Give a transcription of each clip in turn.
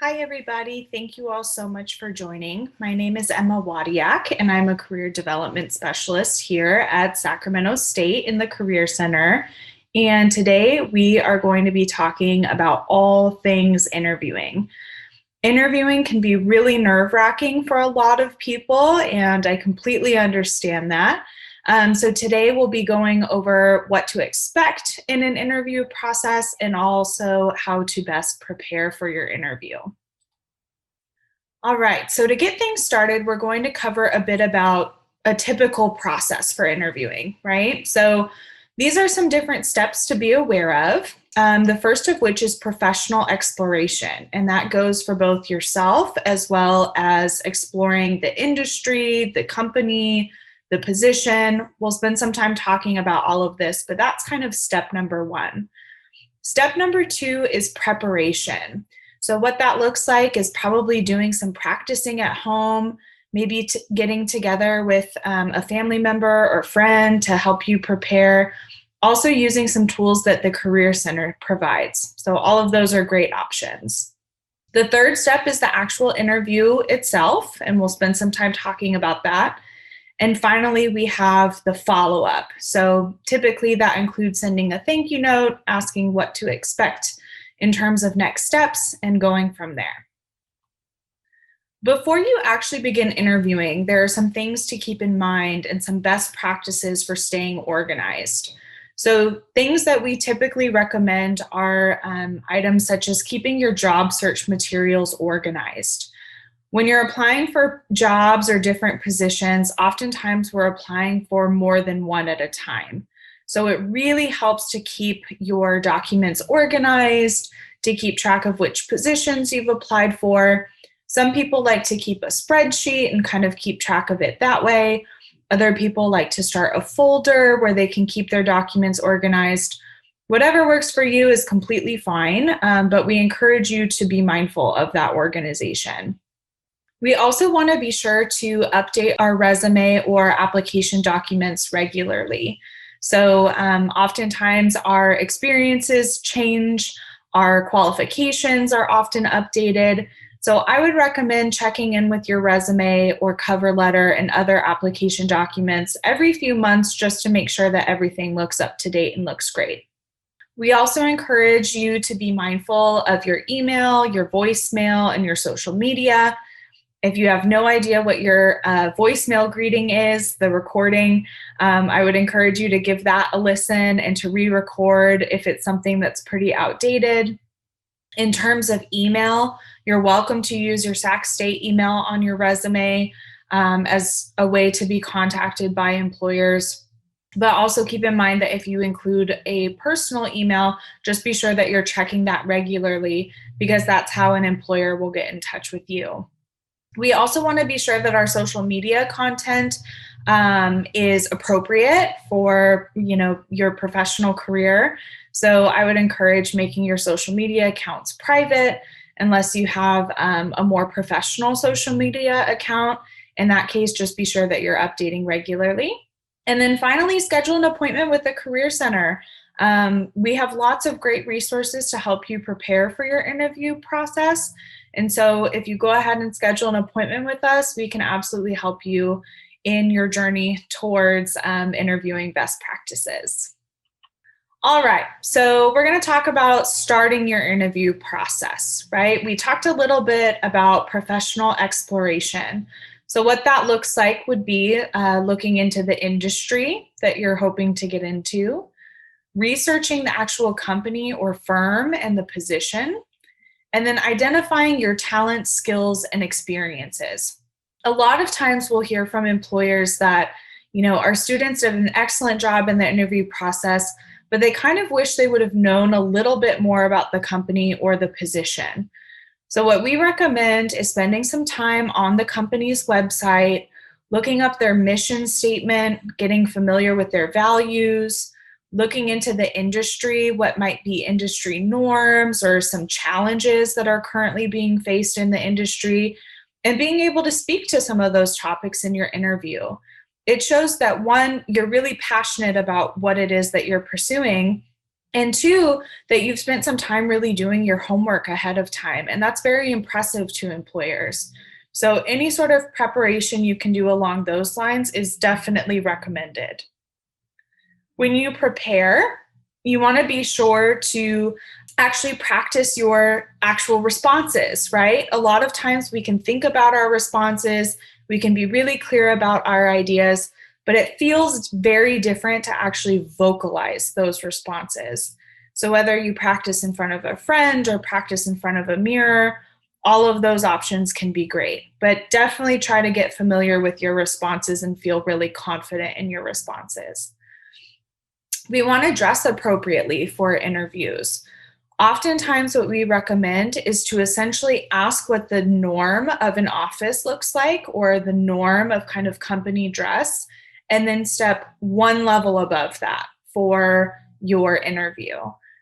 Hi, everybody. Thank you all so much for joining. My name is Emma Wadiak, and I'm a career development specialist here at Sacramento State in the Career Center. And today we are going to be talking about all things interviewing. Interviewing can be really nerve-wracking for a lot of people, and I completely understand that. So today we'll be going over what to expect in an interview process and also how to best prepare for your interview. All right, so to get things started, we're going to cover a bit about a typical process for interviewing, right? So these are some different steps to be aware of. The first of which is professional exploration, and that goes for both yourself as well as exploring the industry, the company, the position. We'll spend some time talking about all of this, but that's kind of step number one. Step number two is preparation. So what that looks like is probably doing some practicing at home, maybe getting together with a family member or friend to help you prepare. Also using some tools that the Career Center provides. So all of those are great options. The third step is the actual interview itself, and we'll spend some time talking about that. And finally, we have the follow-up. So typically that includes sending a thank you note, asking what to expect in terms of next steps, and going from there. Before you actually begin interviewing, there are some things to keep in mind and some best practices for staying organized. So things that we typically recommend are items such as keeping your job search materials organized. When you're applying for jobs or different positions, oftentimes we're applying for more than one at a time. So it really helps to keep your documents organized, to keep track of which positions you've applied for. Some people like to keep a spreadsheet and kind of keep track of it that way. Other people like to start a folder where they can keep their documents organized. Whatever works for you is completely fine, but we encourage you to be mindful of that organization. We also want to be sure to update our resume or application documents regularly. So oftentimes our experiences change, our qualifications are often updated. So I would recommend checking in with your resume or cover letter and other application documents every few months just to make sure that everything looks up to date and looks great. We also encourage you to be mindful of your email, your voicemail, and your social media. If you have no idea what your voicemail greeting is, the recording, I would encourage you to give that a listen and to re-record if it's something that's pretty outdated. In terms of email, you're welcome to use your Sac State email on your resume as a way to be contacted by employers. But also keep in mind that if you include a personal email, just be sure that you're checking that regularly because that's how an employer will get in touch with you. We also want to be sure that our social media content is appropriate for your professional career. So I would encourage making your social media accounts private unless you have a more professional social media account. In that case, just be sure that you're updating regularly. And then finally, schedule an appointment with the Career Center. We have lots of great resources to help you prepare for your interview process. And so if you go ahead and schedule an appointment with us, we can absolutely help you in your journey towards interviewing best practices. All right, so we're going to talk about starting your interview process, right? We talked a little bit about professional exploration. So what that looks like would be looking into the industry that you're hoping to get into, researching the actual company or firm and the position, and then identifying your talents, skills, and experiences. A lot of times we'll hear from employers that, our students did an excellent job in the interview process, but they kind of wish they would have known a little bit more about the company or the position. So what we recommend is spending some time on the company's website, looking up their mission statement, getting familiar with their values, looking into the industry, what might be industry norms or some challenges that are currently being faced in the industry, and being able to speak to some of those topics in your interview. It shows that one, you're really passionate about what it is that you're pursuing, And two, that you've spent some time really doing your homework ahead of time. And that's very impressive to employers. So any sort of preparation you can do along those lines is definitely recommended. When you prepare, you want to be sure to actually practice your actual responses, right? A lot of times we can think about our responses, we can be really clear about our ideas, but it feels very different to actually vocalize those responses. So whether you practice in front of a friend or practice in front of a mirror, all of those options can be great, but definitely try to get familiar with your responses and feel really confident in your responses. We want to dress appropriately for interviews. Oftentimes, what we recommend is to essentially ask what the norm of an office looks like or the norm of kind of company dress, and then step one level above that for your interview.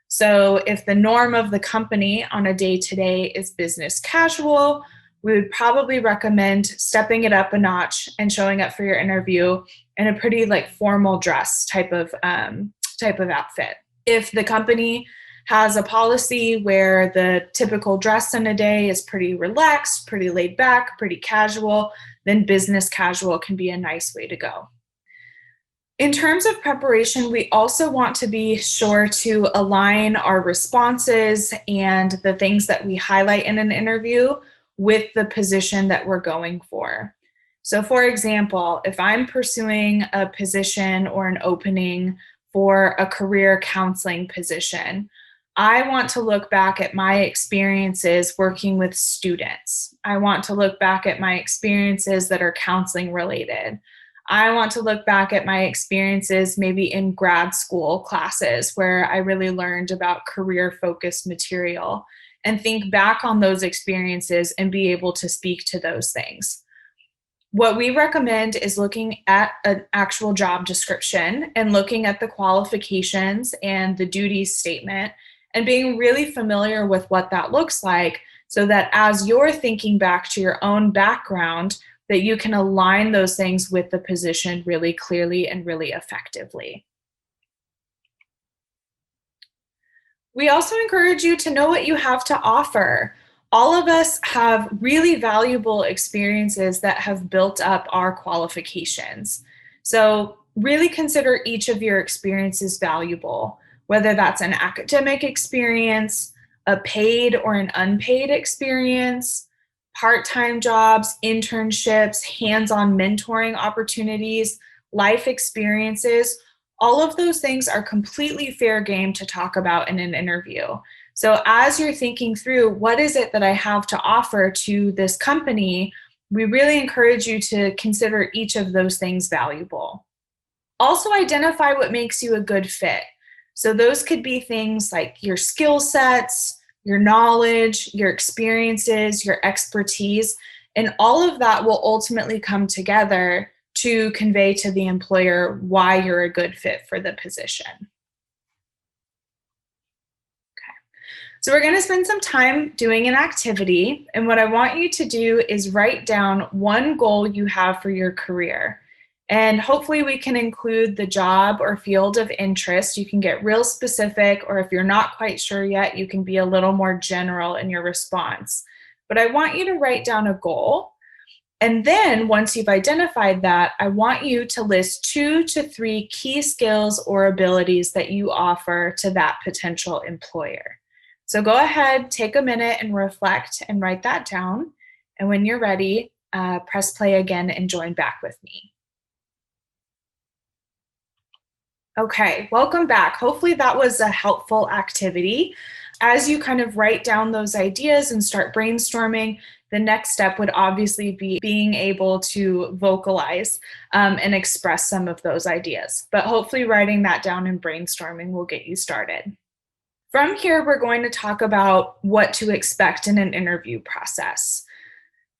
So, if the norm of the company on a day-to-day is business casual, we would probably recommend stepping it up a notch and showing up for your interview in a pretty like formal dress type of outfit. If the company has a policy where the typical dress in a day is pretty relaxed, pretty laid back, pretty casual, then business casual can be a nice way to go. In terms of preparation, we also want to be sure to align our responses and the things that we highlight in an interview with the position that we're going for. So for example, if I'm pursuing a position or an opening for a career counseling position, I want to look back at my experiences working with students. I want to look back at my experiences that are counseling related. I want to look back at my experiences maybe in grad school classes where I really learned about career-focused material and think back on those experiences and be able to speak to those things. What we recommend is looking at an actual job description and looking at the qualifications and the duties statement and being really familiar with what that looks like so that as you're thinking back to your own background, that you can align those things with the position really clearly and really effectively. We also encourage you to know what you have to offer. All of us have really valuable experiences that have built up our qualifications. So really consider each of your experiences valuable, whether that's an academic experience, a paid or an unpaid experience, part-time jobs, internships, hands-on mentoring opportunities, life experiences. All of those things are completely fair game to talk about in an interview. So as you're thinking through what is it that I have to offer to this company, we really encourage you to consider each of those things valuable. Also identify what makes you a good fit. So those could be things like your skill sets, your knowledge, your experiences, your expertise, and all of that will ultimately come together to convey to the employer why you're a good fit for the position. Okay. So we're going to spend some time doing an activity, and what I want you to do is write down one goal you have for your career. And hopefully we can include the job or field of interest. You can get real specific, or if you're not quite sure yet, you can be a little more general in your response. But I want you to write down a goal. And then once you've identified that, I want you to list 2 to 3 key skills or abilities that you offer to that potential employer. So go ahead, take a minute and reflect and write that down. And when you're ready, press play again and join back with me. Okay, welcome back. Hopefully that was a helpful activity. As you kind of write down those ideas and start brainstorming, the next step would obviously be being able to vocalize and express some of those ideas. But hopefully writing that down and brainstorming will get you started. From here, we're going to talk about what to expect in an interview process.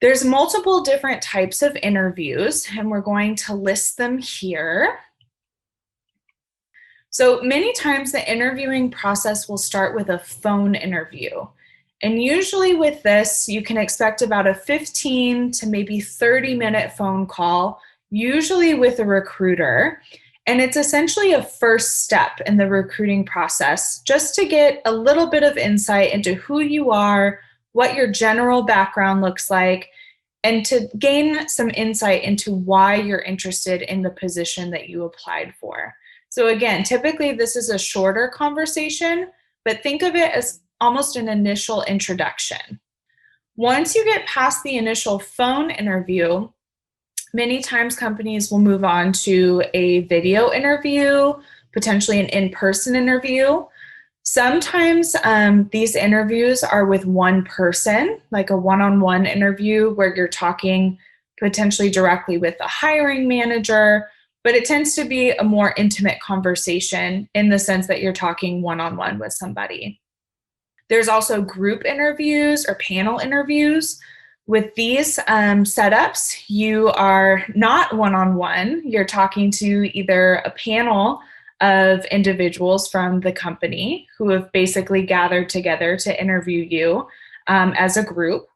There's multiple different types of interviews, and we're going to list them here. So many times the interviewing process will start with a phone interview. And usually with this, you can expect about a 15 to maybe 30-minute phone call, usually with a recruiter. And it's essentially a first step in the recruiting process just to get a little bit of insight into who you are, what your general background looks like, and to gain some insight into why you're interested in the position that you applied for. So, again, typically this is a shorter conversation, but think of it as almost an initial introduction. Once you get past the initial phone interview, many times companies will move on to a video interview, potentially an in-person interview. Sometimes these interviews are with one person, like a one-on-one interview where you're talking potentially directly with a hiring manager, but it tends to be a more intimate conversation in the sense that you're talking one-on-one with somebody. There's also group interviews or panel interviews. With these setups, you are not one-on-one. You're talking to either a panel of individuals from the company who have basically gathered together to interview you as a group.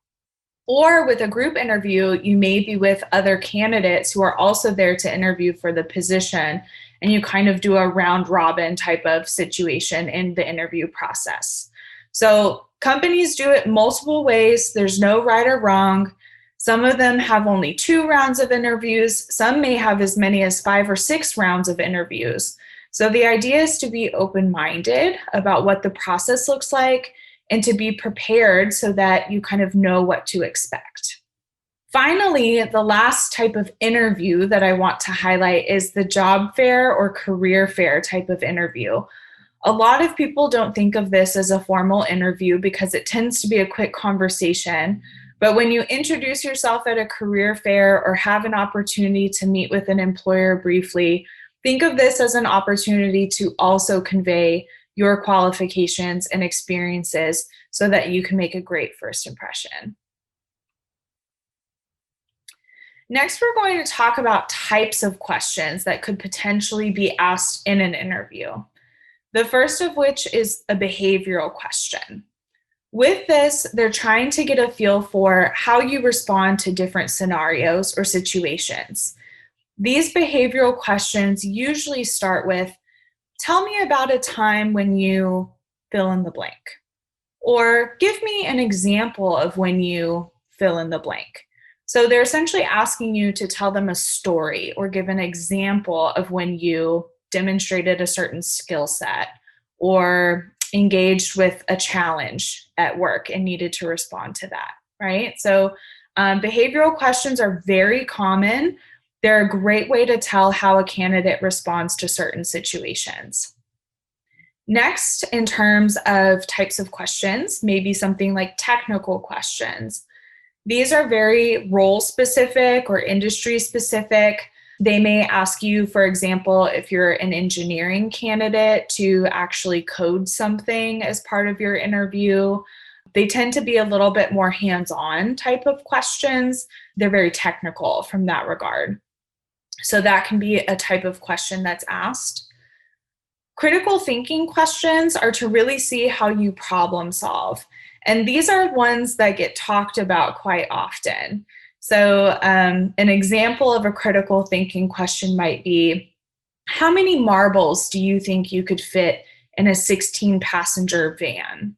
Or with a group interview, you may be with other candidates who are also there to interview for the position, and you kind of do a round robin type of situation in the interview process. So companies do it multiple ways. There's no right or wrong. Some of them have only 2 rounds of interviews. Some may have as many as 5 or 6 rounds of interviews. So the idea is to be open-minded about what the process looks like and to be prepared so that you kind of know what to expect. Finally, the last type of interview that I want to highlight is the job fair or career fair type of interview. A lot of people don't think of this as a formal interview because it tends to be a quick conversation. But when you introduce yourself at a career fair or have an opportunity to meet with an employer briefly, think of this as an opportunity to also convey your qualifications and experiences so that you can make a great first impression. Next, we're going to talk about types of questions that could potentially be asked in an interview. The first of which is a behavioral question. With this, they're trying to get a feel for how you respond to different scenarios or situations. These behavioral questions usually start with, tell me about a time when you fill in the blank, or give me an example of when you fill in the blank. So they're essentially asking you to tell them a story or give an example of when you demonstrated a certain skill set or engaged with a challenge at work and needed to respond to that, right? So behavioral questions are very common. They're a great way to tell how a candidate responds to certain situations. Next, in terms of types of questions, maybe something like technical questions. These are very role specific or industry specific. They may ask you, for example, if you're an engineering candidate, to actually code something as part of your interview. They tend to be a little bit more hands-on type of questions. They're very technical from that regard. So that can be a type of question that's asked. Critical thinking questions are to really see how you problem solve. And these are ones that get talked about quite often. So an example of a critical thinking question might be, how many marbles do you think you could fit in a 16-passenger van?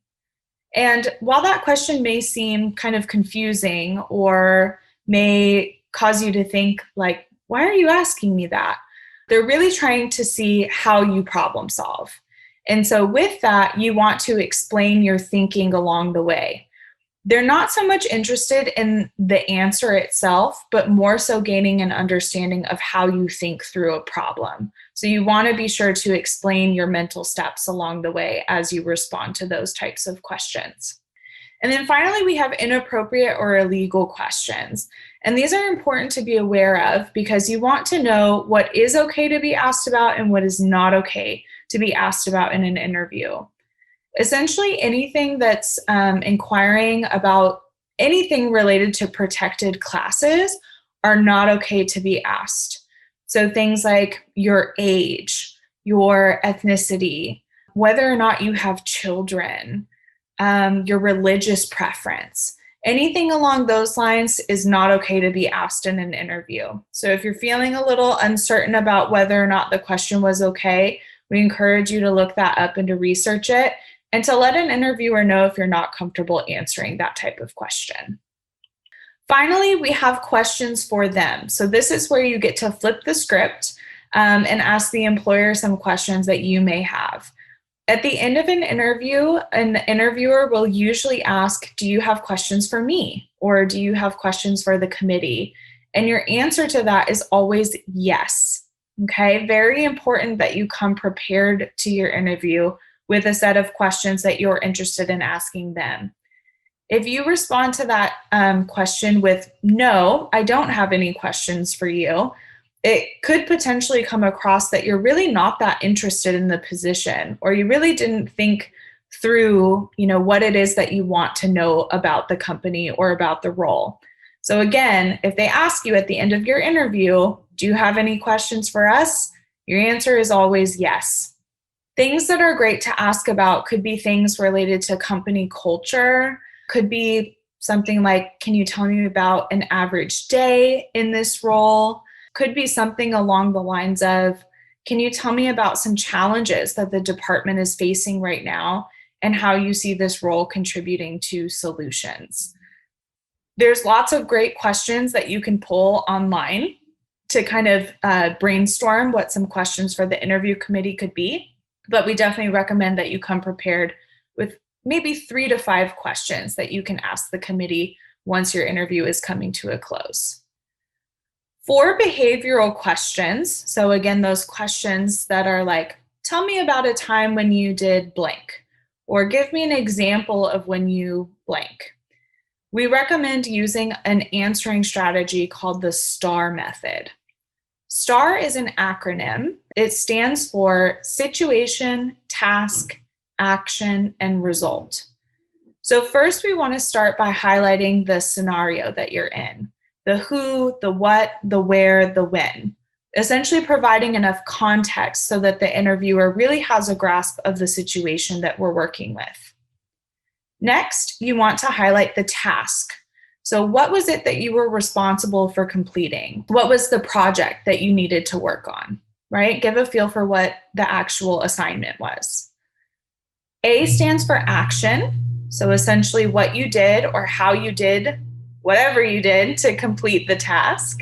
And while that question may seem kind of confusing or may cause you to think like, why are you asking me that? They're really trying to see how you problem solve. And so with that, you want to explain your thinking along the way. They're not so much interested in the answer itself, but more so gaining an understanding of how you think through a problem. So you want to be sure to explain your mental steps along the way as you respond to those types of questions. And then finally, we have inappropriate or illegal questions. And these are important to be aware of because you want to know what is okay to be asked about and what is not okay to be asked about in an interview. Essentially, anything that's inquiring about anything related to protected classes are not okay to be asked. So things like your age, your ethnicity, whether or not you have children, your religious preference. Anything along those lines is not okay to be asked in an interview. So if you're feeling a little uncertain about whether or not the question was okay, we encourage you to look that up and to research it and to let an interviewer know if you're not comfortable answering that type of question. Finally, we have questions for them. So this is where you get to flip the script and ask the employer some questions that you may have. At the end of an interview, an interviewer will usually ask, do you have questions for me? Or do you have questions for the committee? And your answer to that is always yes. Okay, very important that you come prepared to your interview with a set of questions that you're interested in asking them. If you respond to that question with, no, I don't have any questions for you, it could potentially come across that you're really not that interested in the position, or you really didn't think through, what it is that you want to know about the company or about the role. So again, if they ask you at the end of your interview, do you have any questions for us? Your answer is always yes. Things that are great to ask about could be things related to company culture, could be something like, can you tell me about an average day in this role? Could be something along the lines of, can you tell me about some challenges that the department is facing right now and how you see this role contributing to solutions? There's lots of great questions that you can pull online to kind of brainstorm what some questions for the interview committee could be, but we definitely recommend that you come prepared with maybe 3 to 5 questions that you can ask the committee once your interview is coming to a close. For behavioral questions, so again, those questions that are like, tell me about a time when you did blank, or give me an example of when you blank. We recommend using an answering strategy called the STAR method. STAR is an acronym. It stands for situation, task, action, and result. So first, we want to start by highlighting the scenario that you're in. The who, the what, the where, the when. Essentially providing enough context so that the interviewer really has a grasp of the situation that we're working with. Next, you want to highlight the task. So what was it that you were responsible for completing? What was the project that you needed to work on, right? Give a feel for what the actual assignment was. A stands for action. So essentially what you did or how you did whatever you did to complete the task.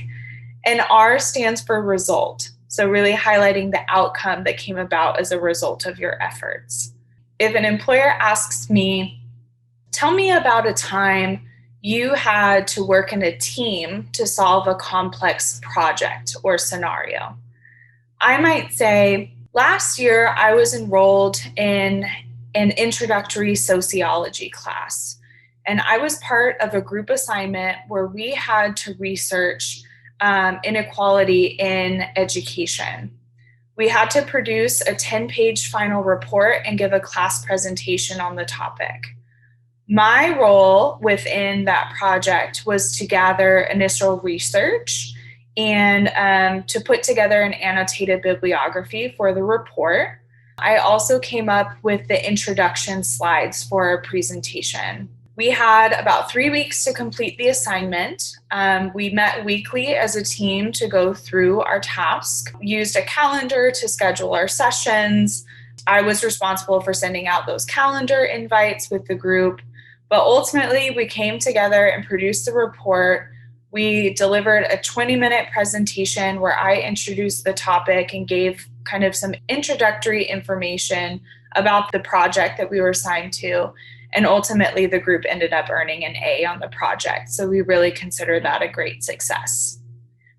And R stands for result. So really highlighting the outcome that came about as a result of your efforts. If an employer asks me, tell me about a time you had to work in a team to solve a complex project or scenario, I might say, last year I was enrolled in an introductory sociology class. And I was part of a group assignment where we had to research inequality in education. We had to produce a 10-page final report and give a class presentation on the topic. My role within that project was to gather initial research and to put together an annotated bibliography for the report. I also came up with the introduction slides for our presentation. We had about 3 weeks to complete the assignment. We met weekly as a team to go through our task, used a calendar to schedule our sessions. I was responsible for sending out those calendar invites with the group. But ultimately, we came together and produced the report. We delivered a 20-minute presentation where I introduced the topic and gave kind of some introductory information about the project that we were assigned to. And ultimately, the group ended up earning an A on the project. So we really consider that a great success.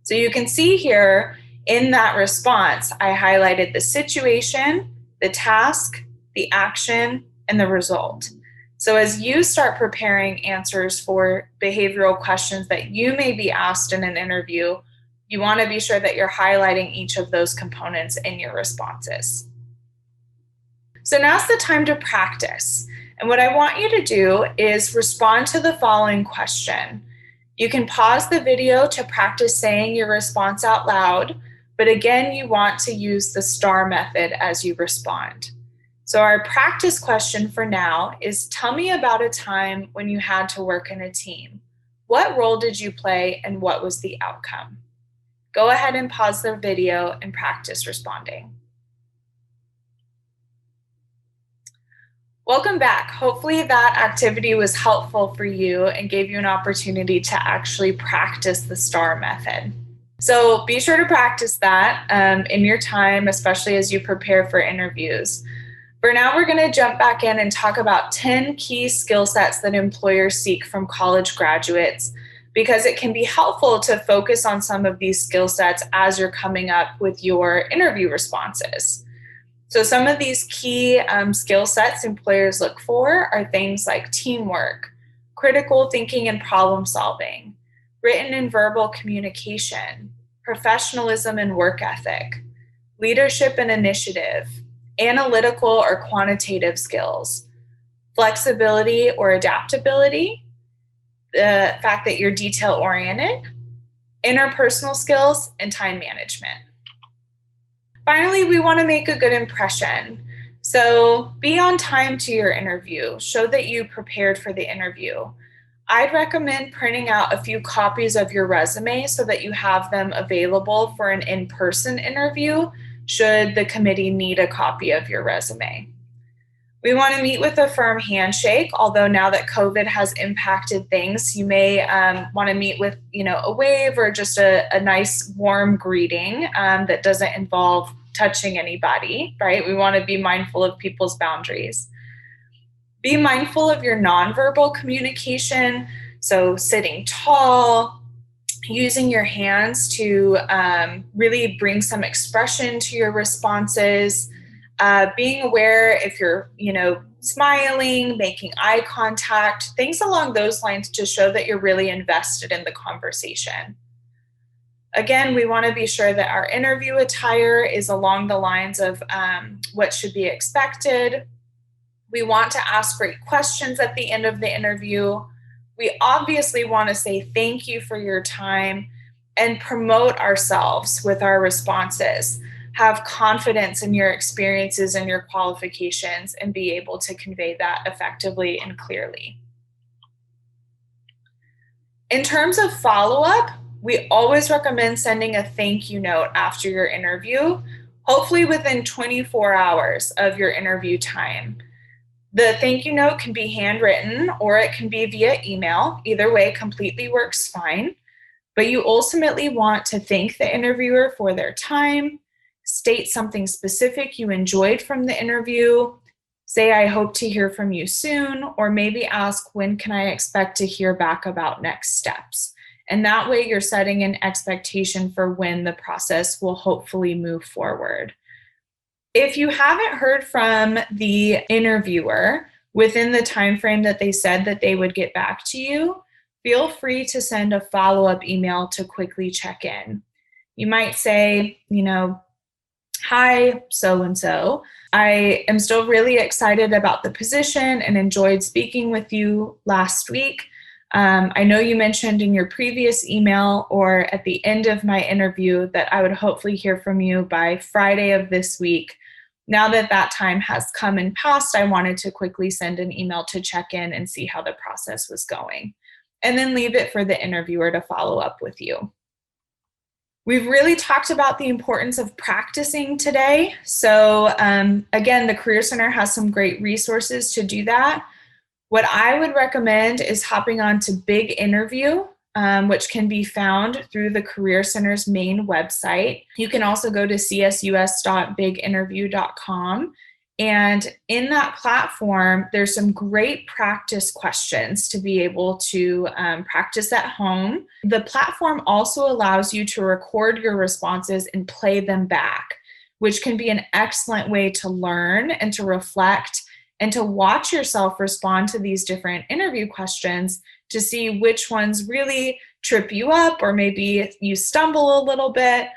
So you can see here in that response, I highlighted the situation, the task, the action, and the result. So as you start preparing answers for behavioral questions that you may be asked in an interview, you want to be sure that you're highlighting each of those components in your responses. So now's the time to practice. And what I want you to do is respond to the following question. You can pause the video to practice saying your response out loud, but again, you want to use the STAR method as you respond. So our practice question for now is, tell me about a time when you had to work in a team. What role did you play and what was the outcome? Go ahead and pause the video and practice responding. Welcome back. Hopefully that activity was helpful for you and gave you an opportunity to actually practice the STAR method. So be sure to practice that in your time, especially as you prepare for interviews. For now, we're going to jump back in and talk about 10 key skill sets that employers seek from college graduates, because it can be helpful to focus on some of these skill sets as you're coming up with your interview responses. So some of these key skill sets employers look for are things like teamwork, critical thinking and problem solving, written and verbal communication, professionalism and work ethic, leadership and initiative, analytical or quantitative skills, flexibility or adaptability, the fact that you're detail-oriented, interpersonal skills, and time management. Finally, we want to make a good impression. So be on time to your interview. Show that you prepared for the interview. I'd recommend printing out a few copies of your resume so that you have them available for an in-person interview should the committee need a copy of your resume. We want to meet with a firm handshake, although now that COVID has impacted things, you may want to meet with a wave or just a nice warm greeting that doesn't involve touching anybody, right? We want to be mindful of people's boundaries. Be mindful of your nonverbal communication, so sitting tall, using your hands to really bring some expression to your responses, being aware if you're, smiling, making eye contact, things along those lines to show that you're really invested in the conversation. Again, we want to be sure that our interview attire is along the lines of what should be expected. We want to ask great questions at the end of the interview. We obviously want to say thank you for your time and promote ourselves with our responses. Have confidence in your experiences and your qualifications and be able to convey that effectively and clearly. In terms of follow-up, we always recommend sending a thank you note after your interview, hopefully within 24 hours of your interview time. The thank you note can be handwritten or it can be via email. Either way completely works fine. But you ultimately want to thank the interviewer for their time, state something specific you enjoyed from the interview, say, I hope to hear from you soon, or maybe ask, when can I expect to hear back about next steps? And that way you're setting an expectation for when the process will hopefully move forward. If you haven't heard from the interviewer within the time frame that they said that they would get back to you, feel free to send a follow-up email to quickly check in. You might say, hi, so-and-so. I am still really excited about the position and enjoyed speaking with you last week. I know you mentioned in your previous email or at the end of my interview that I would hopefully hear from you by Friday of this week. Now that that time has come and passed, I wanted to quickly send an email to check in and see how the process was going. And then leave it for the interviewer to follow up with you. We've really talked about the importance of practicing today. So again, the Career Center has some great resources to do that. What I would recommend is hopping on to Big Interview, which can be found through the Career Center's main website. You can also go to csus.biginterview.com. And in that platform, there's some great practice questions to be able to practice at home. The platform also allows you to record your responses and play them back, which can be an excellent way to learn and to reflect and to watch yourself respond to these different interview questions to see which ones really trip you up or maybe you stumble a little bit.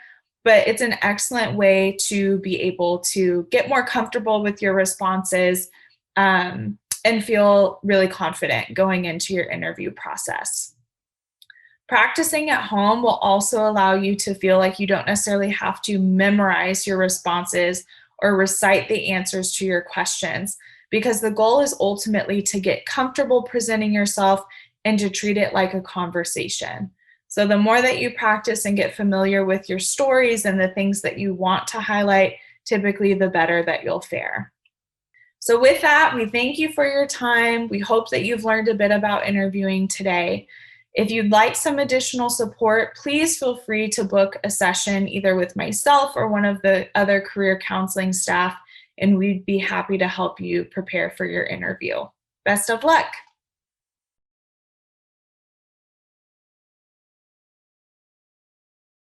But it's an excellent way to be able to get more comfortable with your responses and feel really confident going into your interview process. Practicing at home will also allow you to feel like you don't necessarily have to memorize your responses or recite the answers to your questions, because the goal is ultimately to get comfortable presenting yourself and to treat it like a conversation. So the more that you practice and get familiar with your stories and the things that you want to highlight, typically the better that you'll fare. So with that, we thank you for your time. We hope that you've learned a bit about interviewing today. If you'd like some additional support, please feel free to book a session either with myself or one of the other career counseling staff, and we'd be happy to help you prepare for your interview. Best of luck.